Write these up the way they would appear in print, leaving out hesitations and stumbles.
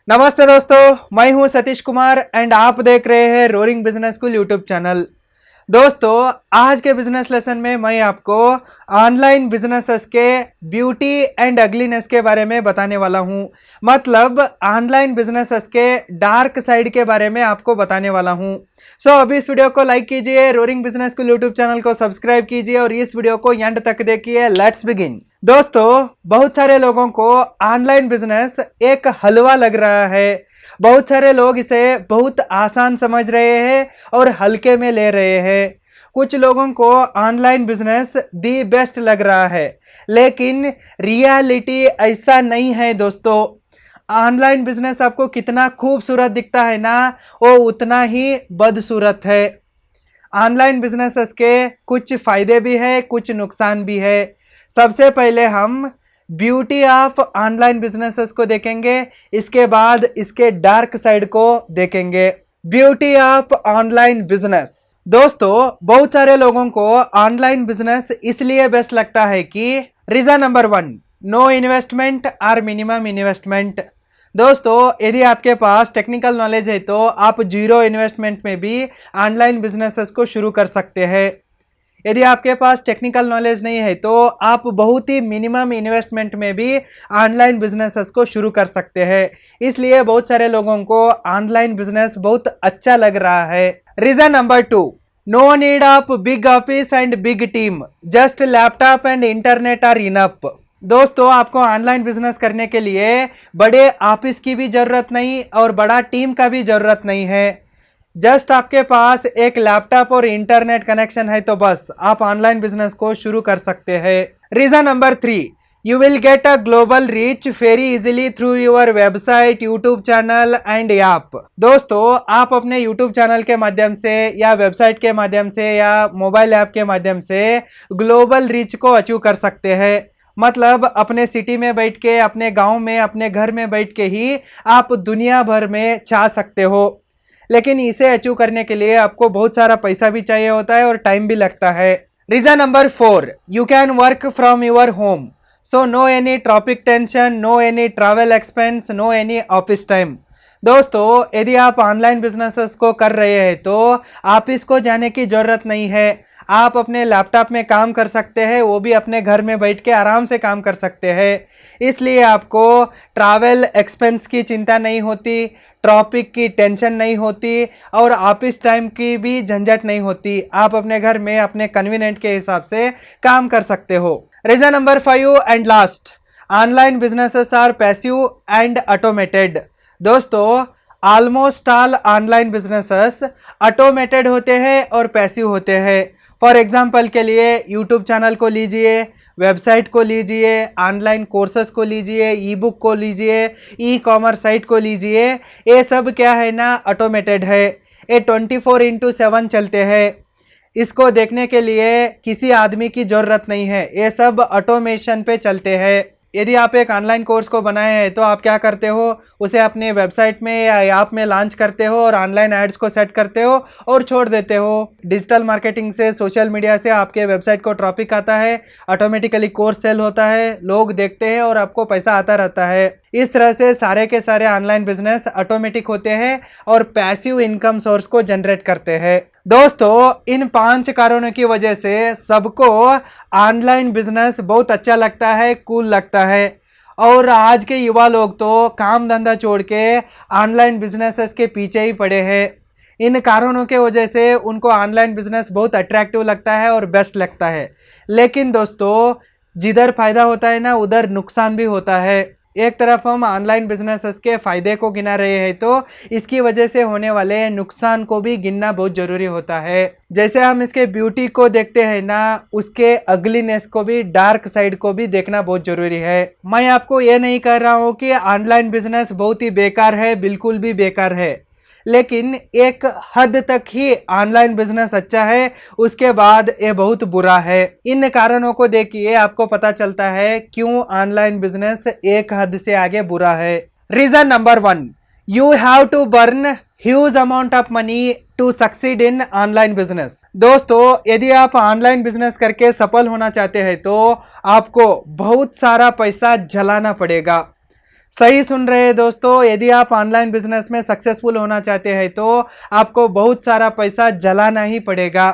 नमस्ते दोस्तों, मैं हूं सतीश कुमार एंड आप देख रहे हैं roaring business school YouTube channel. दोस्तों, आज के बिजनेस लेसन में मैं आपको ऑनलाइन बिजनेसेस के ब्यूटी एंड अगलीनेस के बारे में बताने वाला हूं। मतलब ऑनलाइन बिजनेसेस के डार्क साइड के बारे में आपको बताने वाला हूं। अभी इस वीडियो को लाइक कीजिए, roaring business school YouTube channel को सब्सक्राइब कीजिए और इस वीडियो को एंड तक देखिए। Let's begin. दोस्तों, बहुत सारे लोगों को ऑनलाइन बिजनेस एक हलवा लग रहा है। बहुत सारे लोग इसे बहुत आसान समझ रहे हैं और हल्के में ले रहे हैं। कुछ लोगों को ऑनलाइन बिजनेस दी बेस्ट लग रहा है, लेकिन रियलिटी ऐसा नहीं है दोस्तों। ऑनलाइन बिजनेस आपको कितना खूबसूरत दिखता है ना, वो उतना ही बदसूरत है। ऑनलाइन बिजनेसेस के कुछ फायदे भी है, कुछ नुकसान भी है। सबसे पहले हम ब्यूटी ऑफ ऑनलाइन बिजनेसेस को देखेंगे, इसके बाद इसके डार्क साइड को देखेंगे। Beauty of online business. दोस्तों, बहुत सारे लोगों को ऑनलाइन बिजनेस इसलिए बेस्ट लगता है कि रीजन नंबर 1, नो इन्वेस्टमेंट और मिनिमम इन्वेस्टमेंट। दोस्तों, यदि आपके पास टेक्निकल नॉलेज है तो आप जीरो इन्वेस्टमेंट में भी ऑनलाइन बिजनेसेस को शुरू कर सकते हैं। यदि आपके पास टेक्निकल नॉलेज नहीं है तो आप बहुत ही मिनिमम इन्वेस्टमेंट में भी ऑनलाइन बिजनेसेस को शुरू कर सकते हैं। इसलिए बहुत सारे लोगों को ऑनलाइन बिजनेस बहुत अच्छा लग रहा है। Reason number 2, no need of big office and big team, just laptop and internet are enough. दोस्तों, आपको ऑनलाइन बिजनेस करने के लिए बड़े ऑफिस की भी जरूरत नहीं और बड़ा टीम का भी जरूरत नहीं है। जस्ट आपके पास एक लैपटॉप और इंटरनेट कनेक्शन है तो बस आप ऑनलाइन बिजनेस को शुरू कर सकते हैं। Reason number 3, you will get a global reach very easily through your website, YouTube channel and app. दोस्तों, आप अपने यूट्यूब चैनल के माध्यम से या वेबसाइट के माध्यम से या मोबाइल ऐप के माध्यम से ग्लोबल रीच को अचीव कर सकते हैं। मतलब अपने सिटी में बैठ के, अपने गांव में, अपने घर में बैठ के ही आप दुनिया भर में छा सकते हो। लेकिन इसे अचीव करने के लिए आपको बहुत सारा पैसा भी चाहिए होता है और टाइम भी लगता है। Reason number 4, you can work from your home, so no any traffic tension, no any travel expense, no any office time. दोस्तों, यदि आप ऑनलाइन बिजनेसेस को कर रहे हैं तो ऑफिस को जाने की जरूरत नहीं है। आप अपने लैपटॉप में काम कर सकते हैं, वो भी अपने घर में बैठ के आराम से काम कर सकते हैं। इसलिए आपको ट्रैवल एक्सपेंस की चिंता नहीं होती, ट्रैफिक की टेंशन नहीं होती और ऑफिस टाइम की भी झंझट नहीं होती। आप अपने घर में अपने कन्वीनियंट के हिसाब से काम कर सकते हो। Reason number 5 and last, online businesses are passive and automated. दोस्तों, almost all online businesses automated होते हैं और पैसिव होते हैं। फॉर एग्जांपल के लिए यूट्यूब चैनल को लीजिए, वेबसाइट को लीजिए, ऑनलाइन कोर्सेस को लीजिए, ई बुक को लीजिए, ई कॉमर्स साइट को लीजिए। ये सब क्या है ना, ऑटोमेटेड है। ये 24/7 चलते हैं। इसको देखने के लिए किसी आदमी की ज़रूरत नहीं है, ये सब ऑटोमेशन पे चलते हैं। यदि आप एक ऑनलाइन कोर्स को बनाए हैं तो आप क्या करते हो, उसे अपने वेबसाइट में या ऐप में लॉन्च करते हो और ऑनलाइन एड्स को सेट करते हो और छोड़ देते हो। डिजिटल मार्केटिंग से, सोशल मीडिया से आपके वेबसाइट को ट्रैफिक आता है, ऑटोमेटिकली कोर्स सेल होता है, लोग देखते हैं और आपको पैसा आता रहता है। इस तरह से सारे के सारे ऑनलाइन बिजनेस ऑटोमेटिक होते हैं और पैसिव इनकम सोर्स को जनरेट करते हैं। दोस्तों, इन 5 कारणों की वजह से सबको ऑनलाइन बिजनेस बहुत अच्छा लगता है, कूल लगता है। और आज के युवा लोग तो काम धंधा छोड़ के ऑनलाइन बिजनेसेस के पीछे ही पड़े हैं। इन कारणों के वजह से उनको ऑनलाइन बिजनेस बहुत अट्रैक्टिव लगता है और बेस्ट लगता है। लेकिन दोस्तों, जिधर फायदा होता है ना, उधर नुकसान भी होता है। एक तरफ हम ऑनलाइन बिजनेसेस के फायदे को गिना रहे हैं तो इसकी वजह से होने वाले नुकसान को भी गिनना बहुत जरूरी होता है। जैसे हम इसके ब्यूटी को देखते हैं ना, उसके अगलीनेस को भी, डार्क साइड को भी देखना बहुत जरूरी है। मैं आपको ये नहीं कह रहा हूँ कि ऑनलाइन बिजनेस बहुत ही बेकार है, बिल्कुल भी बेकार है। लेकिन एक हद तक ही ऑनलाइन बिजनेस अच्छा है, उसके बाद ये बहुत बुरा है। इन कारणों को देखिए, आपको पता चलता है क्यों ऑनलाइन बिजनेस एक हद से आगे बुरा है। Reason number 1, you have to burn huge amount of money to succeed in online business. दोस्तों, यदि आप ऑनलाइन बिजनेस करके सफल होना चाहते हैं तो आपको बहुत सारा पैसा जलाना पड़ेगा। सही सुन रहे हैं दोस्तों, यदि आप ऑनलाइन बिजनेस में सक्सेसफुल होना चाहते हैं तो आपको बहुत सारा पैसा जलाना ही पड़ेगा।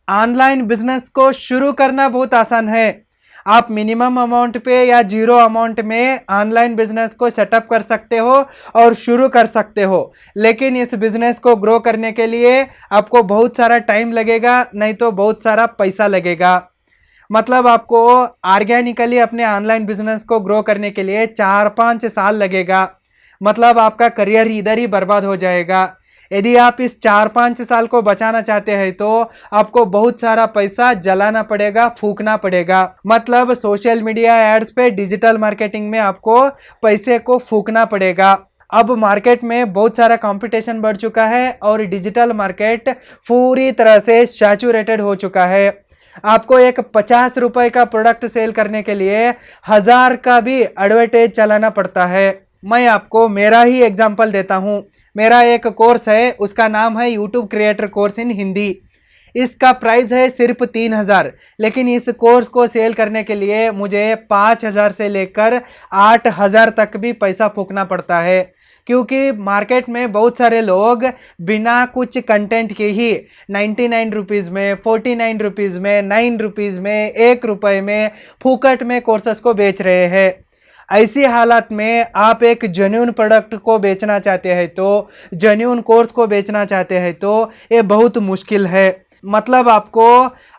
ऑनलाइन बिजनेस को शुरू करना बहुत आसान है। आप मिनिमम अमाउंट पे या जीरो अमाउंट में ऑनलाइन बिजनेस को सेटअप कर सकते हो और शुरू कर सकते हो, लेकिन इस बिजनेस को ग्रो करने के लिए आपको बहुत सारा टाइम लगेगा, नहीं तो बहुत सारा पैसा लगेगा। मतलब आपको ऑर्गेनिकली अपने ऑनलाइन बिजनेस को ग्रो करने के लिए 4-5 साल लगेगा। मतलब आपका करियर इधर ही बर्बाद हो जाएगा। यदि आप इस 4-5 साल को बचाना चाहते हैं तो आपको बहुत सारा पैसा जलाना पड़ेगा, फूकना पड़ेगा। मतलब सोशल मीडिया एड्स पे, डिजिटल मार्केटिंग में आपको पैसे को फूकना पड़ेगा। अब मार्केट में बहुत सारा कंपटीशन बढ़ चुका है और डिजिटल मार्केट पूरी तरह से सैचुरेटेड हो चुका है। आपको एक 50 रुपए का प्रोडक्ट सेल करने के लिए 1000 का भी एडवर्टाइज चलाना पड़ता है। मैं आपको मेरा ही एग्जांपल देता हूं। मेरा एक कोर्स है, उसका नाम है YouTube creator course in Hindi. इसका प्राइस है सिर्फ 3000, लेकिन इस कोर्स को सेल करने के लिए मुझे 5000 से लेकर 8000 तक भी पैसा फूकना पड़ता है, क्योंकि मार्केट में बहुत सारे लोग बिना कुछ कंटेंट के ही 99 रुपीज़ में, 49 रुपीज़ में, 9 रुपीज़ में, 1 रुपये में फूकट में कोर्सेस को बेच रहे हैं। ऐसी हालत में आप एक जेन्युइन प्रोडक्ट को बेचना चाहते हैं तो, जेन्युइन कोर्स को बेचना चाहते हैं तो ये बहुत मुश्किल है। मतलब आपको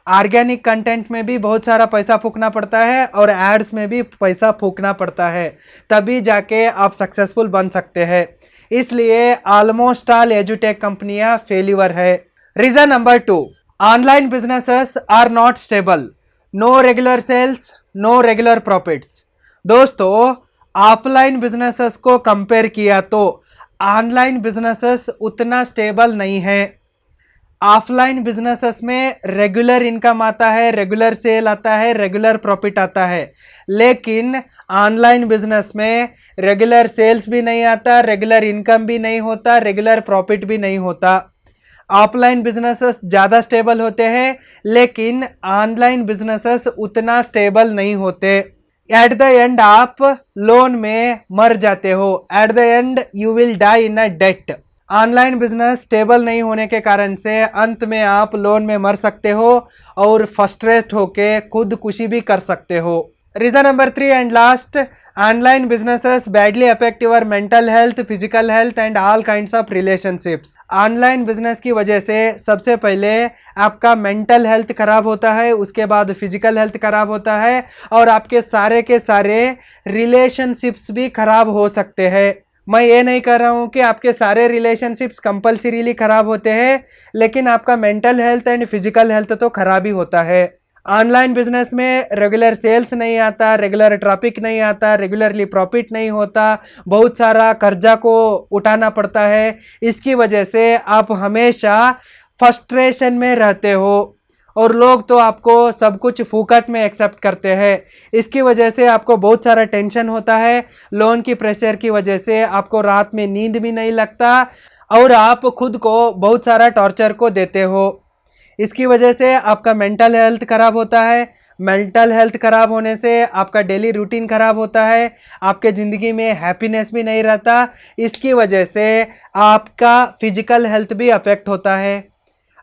ऑर्गेनिक कंटेंट में भी बहुत सारा पैसा फूकना पड़ता है और एड्स में भी पैसा फूकना पड़ता है, तभी जाके आप सक्सेसफुल बन सकते हैं। इसलिए ऑलमोस्ट ऑल एजुटेक कंपनियां फेल्यूर है। Reason number 2, online businesses are not stable, no regular sales, no regular profits. दोस्तों, ऑफलाइन बिजनेसेस को कंपेयर किया तो ऑनलाइन बिजनेसेस उतना स्टेबल नहीं है। ऑफलाइन बिजनेसेस में रेगुलर इनकम आता है, रेगुलर सेल आता है, रेगुलर प्रॉफिट आता है, लेकिन ऑनलाइन बिजनेस में रेगुलर सेल्स भी नहीं आता, रेगुलर इनकम भी नहीं होता, रेगुलर प्रॉफिट भी नहीं होता। ऑफलाइन बिजनेसेस ज़्यादा स्टेबल होते हैं, लेकिन ऑनलाइन बिजनेसेस उतना स्टेबल नहीं होते। एट द एंड आप लोन में मर जाते हो। At the end you will die in a debt. Online business stable नहीं होने के कारण से अंत में आप लोन में मर सकते हो और फ्रस्ट्रेट होके खुदकुशी भी कर सकते हो। Reason number 3 and last, online businesses badly affect your mental health, physical health and all kinds of relationships. Online business की वजह से सबसे पहले आपका मेंटल हेल्थ खराब होता है, उसके बाद फिजिकल हेल्थ खराब होता है और आपके सारे के सारे रिलेशनशिप्स भी खराब हो सकते हैं। मैं ये नहीं कर रहा हूँ कि आपके सारे रिलेशनशिप्स कंपलसरीली खराब होते हैं, लेकिन आपका mental health and physical health तो खराब ही होता है। ऑनलाइन बिजनेस में रेगुलर सेल्स नहीं आता, रेगुलर ट्रैफिक नहीं आता, रेगुलरली प्रॉफिट नहीं होता, बहुत सारा कर्जा को उठाना पड़ता है। इसकी वजह से आप हमेशा फ्रस्ट्रेशन में रहते हो और लोग तो आपको सब कुछ फूकट में एक्सेप्ट करते हैं। इसकी वजह से आपको बहुत सारा टेंशन होता है। लोन की प्रेशर की वजह से आपको रात में नींद भी नहीं लगता और आप खुद को बहुत सारा टॉर्चर को देते हो। इसकी वजह से आपका मेंटल हेल्थ खराब होता है। मेंटल हेल्थ खराब होने से आपका डेली रूटीन खराब होता है, आपके ज़िंदगी में हैप्पीनेस भी नहीं रहता। इसकी वजह से आपका फिजिकल हेल्थ भी अफेक्ट होता है।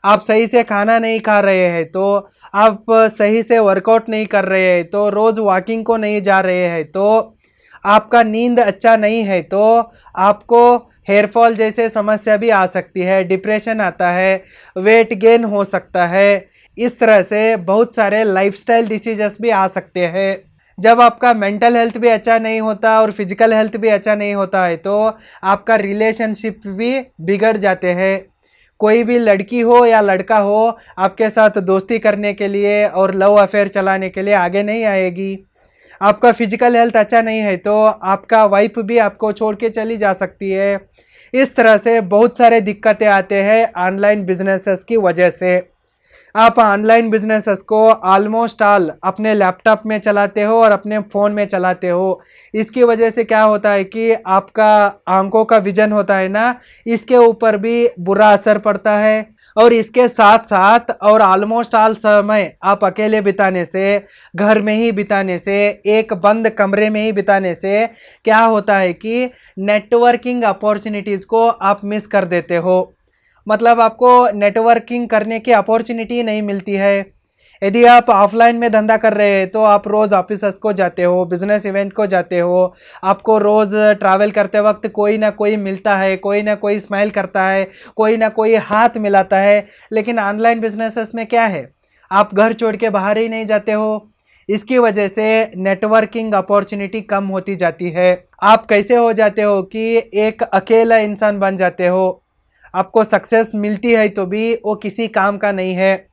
आप सही से खाना नहीं खा रहे हैं तो, आप सही से वर्कआउट नहीं कर रहे हैं तो, रोज़ वॉकिंग को नहीं जा रहे हैं तो, आपका नींद अच्छा नहीं है तो आपको हेयर फॉल जैसे समस्या भी आ सकती है, डिप्रेशन आता है, वेट गेन हो सकता है। इस तरह से बहुत सारे लाइफस्टाइल डिसीजेस भी आ सकते हैं। जब आपका मेंटल हेल्थ भी अच्छा नहीं होता और फिजिकल हेल्थ भी अच्छा नहीं होता है तो आपका रिलेशनशिप भी बिगड़ जाते हैं। कोई भी लड़की हो या लड़का हो आपके साथ दोस्ती करने के लिए और लव अफेयर चलाने के लिए आगे नहीं आएगी। आपका फिजिकल हेल्थ अच्छा नहीं है तो आपका वाइफ भी आपको छोड़ के चली जा सकती है। इस तरह से बहुत सारे दिक्कतें आते हैं ऑनलाइन बिजनेसेस की वजह से। आप ऑनलाइन बिजनेसेस को ऑलमोस्ट ऑल अपने लैपटॉप में चलाते हो और अपने फ़ोन में चलाते हो। इसकी वजह से क्या होता है कि आपका आंखों का विजन होता है ना, इसके ऊपर भी बुरा असर पड़ता है। और इसके साथ साथ और ऑलमोस्ट ऑल समय आप अकेले बिताने से, घर में ही बिताने से, एक बंद कमरे में ही बिताने से क्या होता है कि नेटवर्किंग अपॉर्चुनिटीज़ को आप मिस कर देते हो। मतलब आपको नेटवर्किंग करने की अपॉर्चुनिटी नहीं मिलती है। यदि आप ऑफलाइन में धंधा कर रहे हैं तो आप रोज़ ऑफिस को जाते हो, बिजनेस इवेंट को जाते हो, आपको रोज़ ट्रैवल करते वक्त कोई ना कोई मिलता है, कोई ना कोई स्माइल करता है, कोई ना कोई हाथ मिलाता है। लेकिन ऑनलाइन बिजनेसेस में क्या है, आप घर छोड़ के बाहर ही नहीं जाते हो। इसकी वजह से नेटवर्किंग अपॉर्चुनिटी कम होती जाती है। आप कैसे हो जाते हो कि एक अकेला इंसान बन जाते हो। आपको सक्सेस मिलती है तो भी वो किसी काम का नहीं है।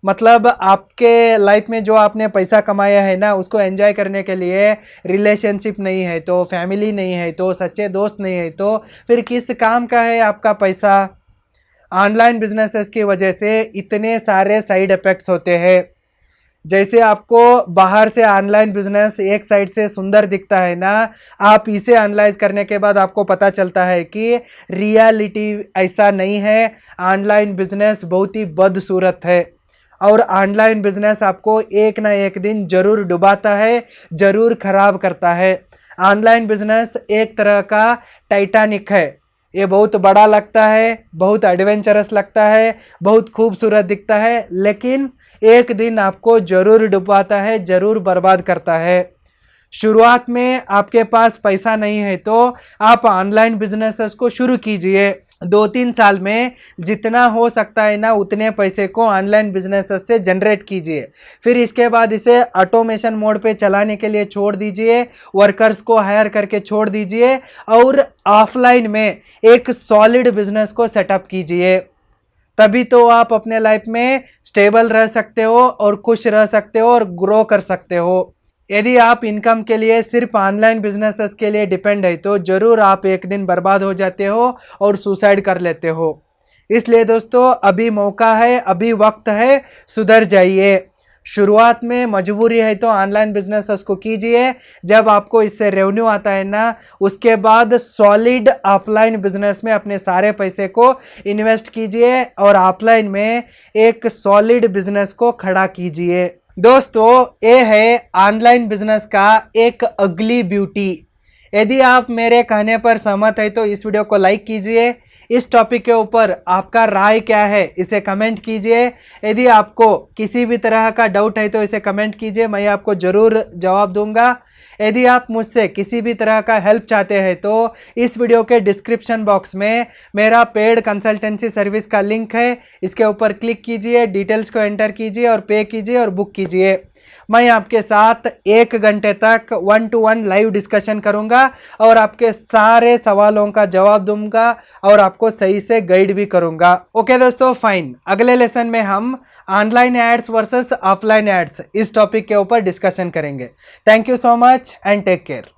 मतलब आपके लाइफ में जो आपने पैसा कमाया है ना, उसको एंजॉय करने के लिए रिलेशनशिप नहीं है तो, फैमिली नहीं है तो, सच्चे दोस्त नहीं है तो फिर किस काम का है आपका पैसा। ऑनलाइन बिजनेसेस की वजह से इतने सारे साइड इफ़ेक्ट्स होते हैं। जैसे आपको बाहर से ऑनलाइन बिजनेस एक साइड से सुंदर दिखता है ना, आप इसे एनालाइज करने के बाद आपको पता चलता है कि रियलिटी ऐसा नहीं है। ऑनलाइन बिजनेस बहुत ही बदसूरत है और ऑनलाइन बिजनेस आपको एक ना एक दिन जरूर डुबाता है, जरूर खराब करता है। ऑनलाइन बिजनेस एक तरह का टाइटैनिक है। ये बहुत बड़ा लगता है, बहुत एडवेंचरस लगता है, बहुत खूबसूरत दिखता है, लेकिन एक दिन आपको जरूर डुबाता है, जरूर बर्बाद करता है। शुरुआत में आपके पास पैसा नहीं है तो आप ऑनलाइन बिजनेसेस को शुरू कीजिए। 2-3 साल में जितना हो सकता है ना, उतने पैसे को ऑनलाइन बिजनेसेस से जनरेट कीजिए। फिर इसके बाद इसे ऑटोमेशन मोड पे चलाने के लिए छोड़ दीजिए, वर्कर्स को हायर करके छोड़ दीजिए और ऑफलाइन में एक सॉलिड बिजनेस को सेटअप कीजिए। तभी तो आप अपने लाइफ में स्टेबल रह सकते हो और खुश रह सकते हो और ग्रो कर सकते हो। यदि आप इनकम के लिए सिर्फ ऑनलाइन बिजनेसेस के लिए डिपेंड है तो जरूर आप एक दिन बर्बाद हो जाते हो और सुसाइड कर लेते हो। इसलिए दोस्तों, अभी मौका है, अभी वक्त है, सुधर जाइए। शुरुआत में मजबूरी है तो ऑनलाइन बिजनेसेस को कीजिए। जब आपको इससे रेवेन्यू आता है ना, उसके बाद सॉलिड ऑफलाइन बिजनेस में अपने सारे पैसे को इन्वेस्ट कीजिए और ऑफलाइन में एक सॉलिड बिजनेस को खड़ा कीजिए। दोस्तों, ये है ऑनलाइन बिजनेस का एक अगली ब्यूटी। यदि आप मेरे कहने पर सहमत है तो इस वीडियो को लाइक कीजिए। इस टॉपिक के ऊपर आपका राय क्या है इसे कमेंट कीजिए। यदि आपको किसी भी तरह का डाउट है तो इसे कमेंट कीजिए, मैं आपको ज़रूर जवाब दूंगा। यदि आप मुझसे किसी भी तरह का हेल्प चाहते हैं तो इस वीडियो के डिस्क्रिप्शन बॉक्स में मेरा पेड कंसल्टेंसी सर्विस का लिंक है, इसके ऊपर क्लिक कीजिए, डिटेल्स को एंटर कीजिए और पे कीजिए और बुक कीजिए। मैं आपके साथ 1 घंटे तक 1-to-1 लाइव डिस्कशन करूंगा और आपके सारे सवालों का जवाब दूंगा और आपको सही से गाइड भी करूंगा। ओके दोस्तों, फाइन। अगले लेसन में हम online ads versus offline ads इस टॉपिक के ऊपर डिस्कशन करेंगे। Thank you so much and take care.